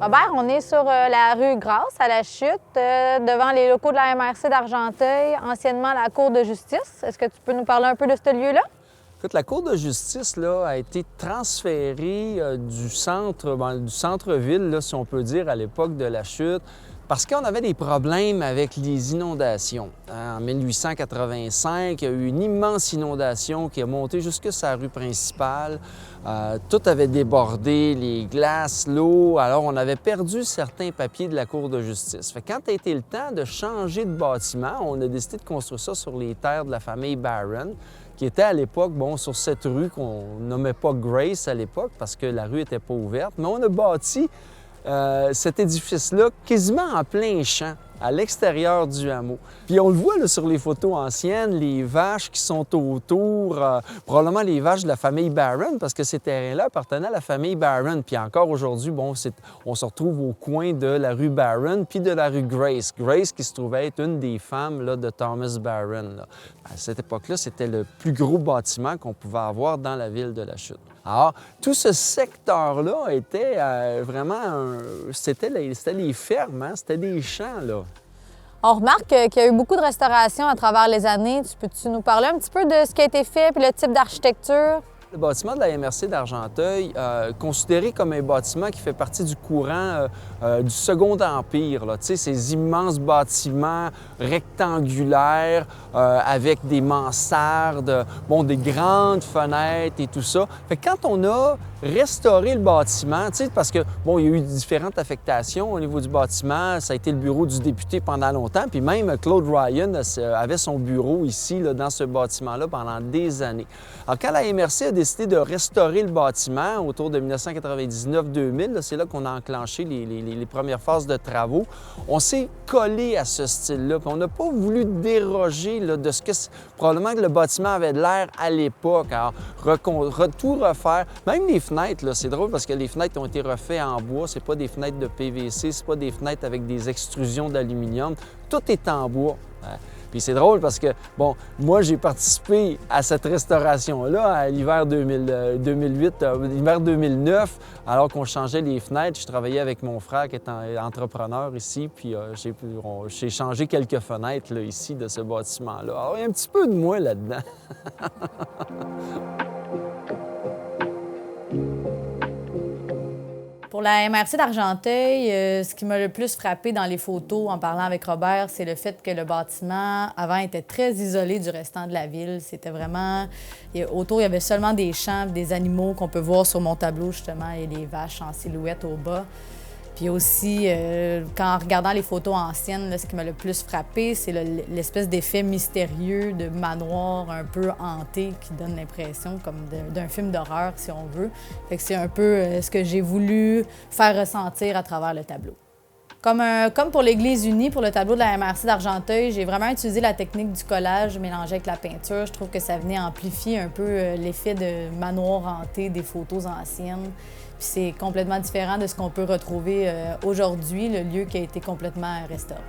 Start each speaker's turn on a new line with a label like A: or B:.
A: Robert, on est sur la rue Grasse, à la Chute, devant les locaux de la MRC d'Argenteuil, anciennement la Cour de justice. Est-ce que tu peux nous parler un peu de ce lieu-là?
B: Écoute, la Cour de justice là, a été transférée du centre-ville, là, si on peut dire, à l'époque de la Chute, parce qu'on avait des problèmes avec les inondations. En 1885, il y a eu une immense inondation qui a monté jusque sur la rue principale. Tout avait débordé, les glaces, l'eau. Alors, on avait perdu certains papiers de la Cour de justice. Fait que quand a été le temps de changer de bâtiment, on a décidé de construire ça sur les terres de la famille Barron, qui était à l'époque, sur cette rue qu'on nommait pas Grace à l'époque parce que la rue n'était pas ouverte. Mais on a bâti cet édifice-là quasiment en plein champ, à l'extérieur du hameau. Puis on le voit là, sur les photos anciennes, les vaches qui sont autour, probablement les vaches de la famille Barron, parce que ces terrains-là appartenaient à la famille Barron. Puis encore aujourd'hui, on se retrouve au coin de la rue Barron puis de la rue Grace. Grace qui se trouvait être une des femmes là, de Thomas Barron. Là. À cette époque-là, c'était le plus gros bâtiment qu'on pouvait avoir dans la ville de La Chute. Alors, tout ce secteur-là était c'était les fermes, hein? C'était des champs, là.
A: On remarque qu'il y a eu beaucoup de restauration à travers les années. Peux-tu nous parler un petit peu de ce qui a été fait puis le type d'architecture?
B: Le bâtiment de la MRC d'Argenteuil, considéré comme un bâtiment qui fait partie du courant du Second Empire, là. Tu sais, ces immenses bâtiments rectangulaires avec des mansardes, des grandes fenêtres et tout ça. Fait que quand on a restauré le bâtiment, tu sais, parce que, il y a eu différentes affectations au niveau du bâtiment. Ça a été le bureau du député pendant longtemps, puis même Claude Ryan avait son bureau ici, là, dans ce bâtiment-là, pendant des années. Alors, quand la MRC a décidé de restaurer le bâtiment autour de 1999-2000, c'est là qu'on a enclenché les premières phases de travaux. On s'est collé à ce style-là, puis on n'a pas voulu déroger là, de ce que probablement que le bâtiment avait de l'air à l'époque. Alors, tout refaire, même les fenêtres, là, c'est drôle parce que les fenêtres ont été refaites en bois, c'est pas des fenêtres de PVC, c'est pas des fenêtres avec des extrusions d'aluminium, tout est en bois. Puis c'est drôle parce que, moi, j'ai participé à cette restauration-là à l'hiver 2008, l'hiver 2009, alors qu'on changeait les fenêtres. Je travaillais avec mon frère qui est entrepreneur ici, puis j'ai changé quelques fenêtres là, ici de ce bâtiment-là. Alors, il y a un petit peu de moi là-dedans.
A: Pour la MRC d'Argenteuil, ce qui m'a le plus frappé dans les photos en parlant avec Robert, c'est le fait que le bâtiment, avant, était très isolé du restant de la ville. C'était vraiment... Autour, il y avait seulement des champs, des animaux qu'on peut voir sur mon tableau, justement, et des vaches en silhouette au bas. Puis aussi, en regardant les photos anciennes, là, ce qui m'a le plus frappé, c'est l'espèce d'effet mystérieux de manoir un peu hanté qui donne l'impression comme d'un film d'horreur, si on veut. Fait que c'est un peu ce que j'ai voulu faire ressentir à travers le tableau. Comme pour l'Église unie, pour le tableau de la MRC d'Argenteuil, j'ai vraiment utilisé la technique du collage mélangé avec la peinture. Je trouve que ça venait amplifier un peu l'effet de manoir hanté des photos anciennes. Puis c'est complètement différent de ce qu'on peut retrouver aujourd'hui, le lieu qui a été complètement restauré.